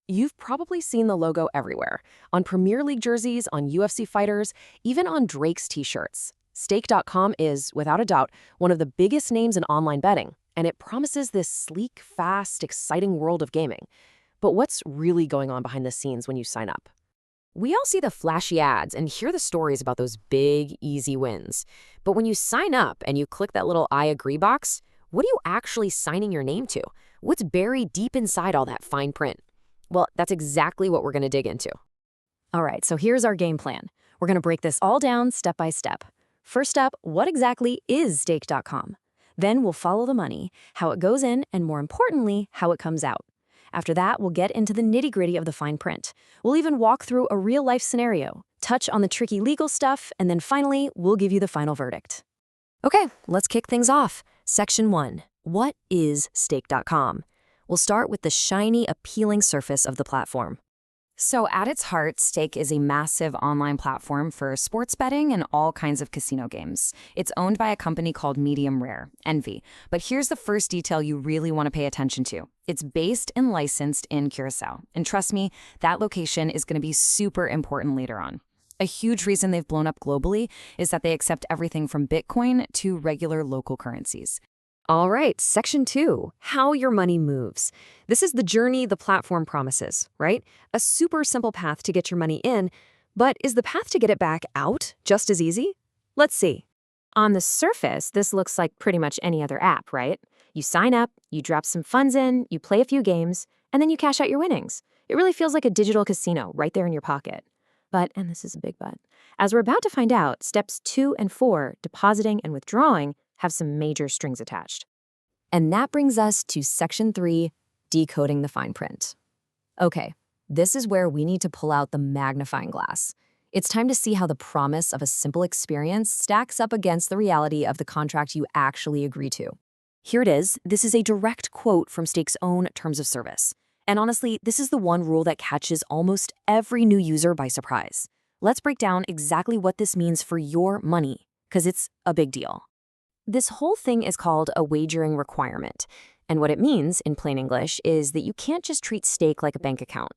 You've probably seen the logo everywhere, on Premier League jerseys, on UFC fighters, even on Drake's t-shirts. Stake.com is, without a doubt, one of the biggest names in online betting, and it promises this sleek, fast, exciting world of gaming. But what's really going on behind the scenes when you sign up? We all see the flashy ads and hear the stories about those big, easy wins. But when you sign up and you click that little I agree box, what are you actually signing your name to? What's buried deep inside all that fine print? Well, that's exactly what we're going to dig into. All right, so here's our game plan. We're going to break this all down step by step. First up, what exactly is Stake.com? Then we'll follow the money, how it goes in, and more importantly, how it comes out. After that, we'll get into the nitty-gritty of the fine print. We'll even walk through a real-life scenario, touch on the tricky legal stuff, and then finally, we'll give you the final verdict. Okay, let's kick things off. Section 1. What is Stake.com? We'll start with the shiny, appealing surface of the platform. So at its heart, Stake is a massive online platform for sports betting and all kinds of casino games. It's owned by a company called Medium Rare, Envy. But here's the first detail you really want to pay attention to. It's based and licensed in Curacao. And trust me, that location is going to be super important later on. A huge reason they've blown up globally is that they accept everything from Bitcoin to regular local currencies. All right, Section 2, how your money moves. This is the journey the platform promises, right? A super simple path to get your money in, but is the path to get it back out just as easy? Let's see. On the surface, this looks like pretty much any other app, right? You sign up, you drop some funds in, you play a few games, and then you cash out your winnings. It really feels like a digital casino right there in your pocket. But, and this is a big but, as we're about to find out, steps 2 and 4, depositing and withdrawing, have some major strings attached. And that brings us to Section 3, decoding the fine print. Okay, this is where we need to pull out the magnifying glass. It's time to see how the promise of a simple experience stacks up against the reality of the contract you actually agree to. Here it is. This is a direct quote from Stake's own terms of service. And honestly, this is the one rule that catches almost every new user by surprise. Let's break down exactly what this means for your money, because it's a big deal. This whole thing is called a wagering requirement, and what it means, in plain English, is that you can't just treat Stake like a bank account.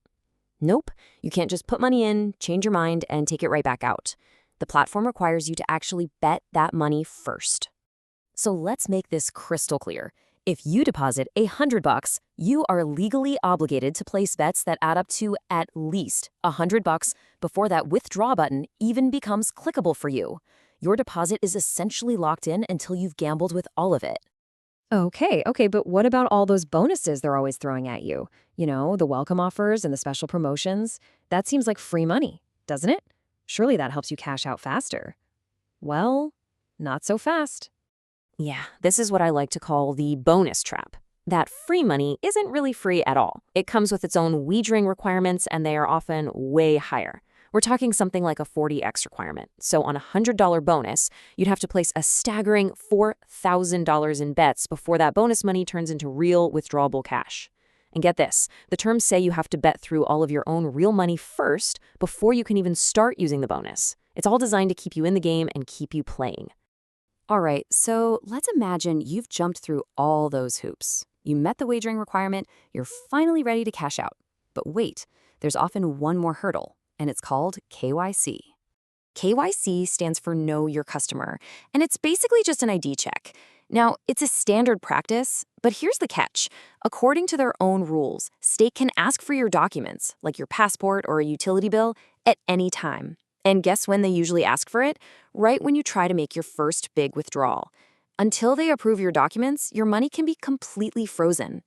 Nope, you can't just put money in, change your mind, and take it right back out. The platform requires you to actually bet that money first. So let's make this crystal clear. If you deposit $100, you are legally obligated to place bets that add up to at least $100 before that withdraw button even becomes clickable for you. Your deposit is essentially locked in until you've gambled with all of it. Okay, but what about all those bonuses they're always throwing at you? You know, the welcome offers and the special promotions? That seems like free money, doesn't it? Surely that helps you cash out faster. Well, not so fast. Yeah, this is what I like to call the bonus trap. That free money isn't really free at all. It comes with its own wagering requirements, and they are often way higher. We're talking something like a 40x requirement. So on a $100 bonus, you'd have to place a staggering $4,000 in bets before that bonus money turns into real withdrawable cash. And get this, the terms say you have to bet through all of your own real money first before you can even start using the bonus. It's all designed to keep you in the game and keep you playing. All right, so let's imagine you've jumped through all those hoops. You met the wagering requirement, you're finally ready to cash out. But wait, there's often one more hurdle, and it's called KYC. KYC stands for Know Your Customer, and it's basically just an ID check. Now, it's a standard practice, but here's the catch. According to their own rules, Stake can ask for your documents, like your passport or a utility bill, at any time. And guess when they usually ask for it? Right when you try to make your first big withdrawal. Until they approve your documents, your money can be completely frozen.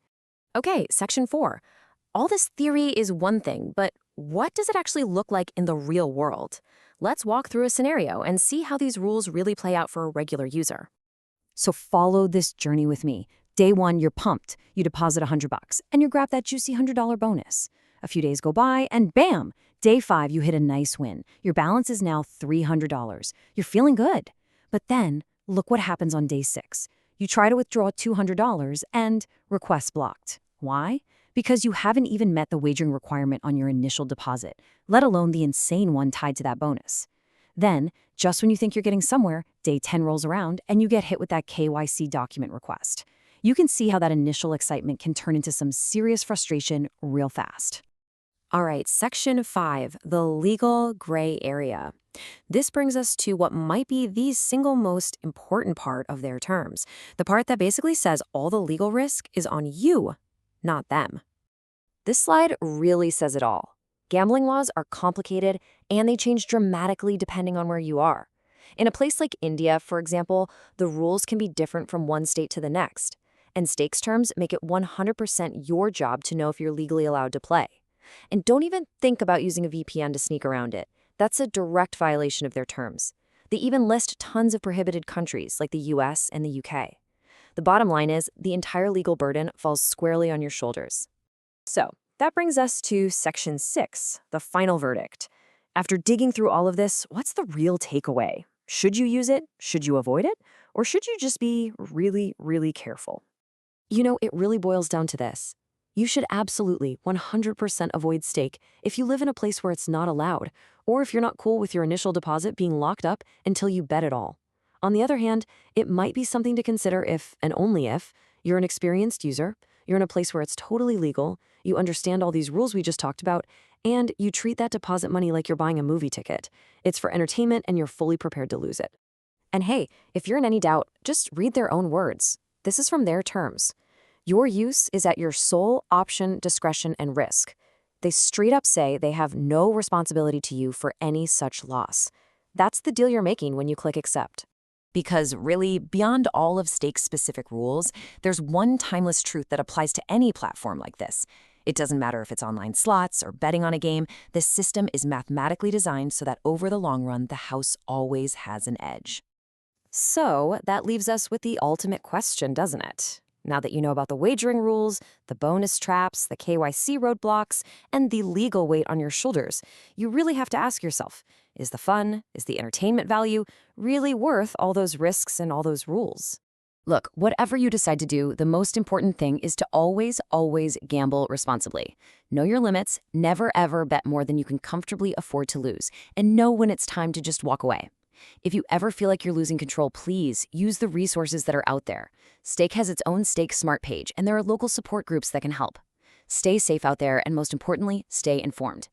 Okay, Section 4. All this theory is one thing, but what does it actually look like in the real world? Let's walk through a scenario and see how these rules really play out for a regular user. So follow this journey with me. Day 1, you're pumped. You deposit $100 and you grab that juicy $100 bonus. A few days go by and bam! Day 5, you hit a nice win. Your balance is now $300. You're feeling good. But then, look what happens on day 6. You try to withdraw $200 and request blocked. Why? Because you haven't even met the wagering requirement on your initial deposit, let alone the insane one tied to that bonus. Then, just when you think you're getting somewhere, day 10 rolls around and you get hit with that KYC document request. You can see how that initial excitement can turn into some serious frustration real fast. All right, Section 5, the legal gray area. This brings us to what might be the single most important part of their terms, the part that basically says all the legal risk is on you, not them. This slide really says it all. Gambling laws are complicated, and they change dramatically depending on where you are. In a place like India, for example, the rules can be different from one state to the next, and stakes terms make it 100% your job to know if you're legally allowed to play. And don't even think about using a VPN to sneak around it. That's a direct violation of their terms. They even list tons of prohibited countries like the US and the UK. The bottom line is the entire legal burden falls squarely on your shoulders. So, that brings us to Section 6, the final verdict. After digging through all of this, what's the real takeaway? Should you use it? Should you avoid it? Or should you just be really, really careful? It really boils down to this. You should absolutely 100% avoid stake if you live in a place where it's not allowed, or if you're not cool with your initial deposit being locked up until you bet it all. On the other hand, it might be something to consider if, and only if, you're an experienced user, you're in a place where it's totally legal, you understand all these rules we just talked about, and you treat that deposit money like you're buying a movie ticket. It's for entertainment and you're fully prepared to lose it. And hey, if you're in any doubt, just read their own words. This is from their terms. Your use is at your sole option, discretion, and risk. They straight up say they have no responsibility to you for any such loss. That's the deal you're making when you click accept. Because really, beyond all of stake-specific rules, there's one timeless truth that applies to any platform like this. It doesn't matter if it's online slots or betting on a game, this system is mathematically designed so that over the long run, the house always has an edge. So that leaves us with the ultimate question, doesn't it? Now that you know about the wagering rules, the bonus traps, the KYC roadblocks, and the legal weight on your shoulders, you really have to ask yourself, is the fun, is the entertainment value really worth all those risks and all those rules? Look, whatever you decide to do, the most important thing is to always, always gamble responsibly. Know your limits, never ever bet more than you can comfortably afford to lose, and know when it's time to just walk away. If you ever feel like you're losing control, please use the resources that are out there. Stake has its own Stake Smart page, and there are local support groups that can help. Stay safe out there, and most importantly, stay informed.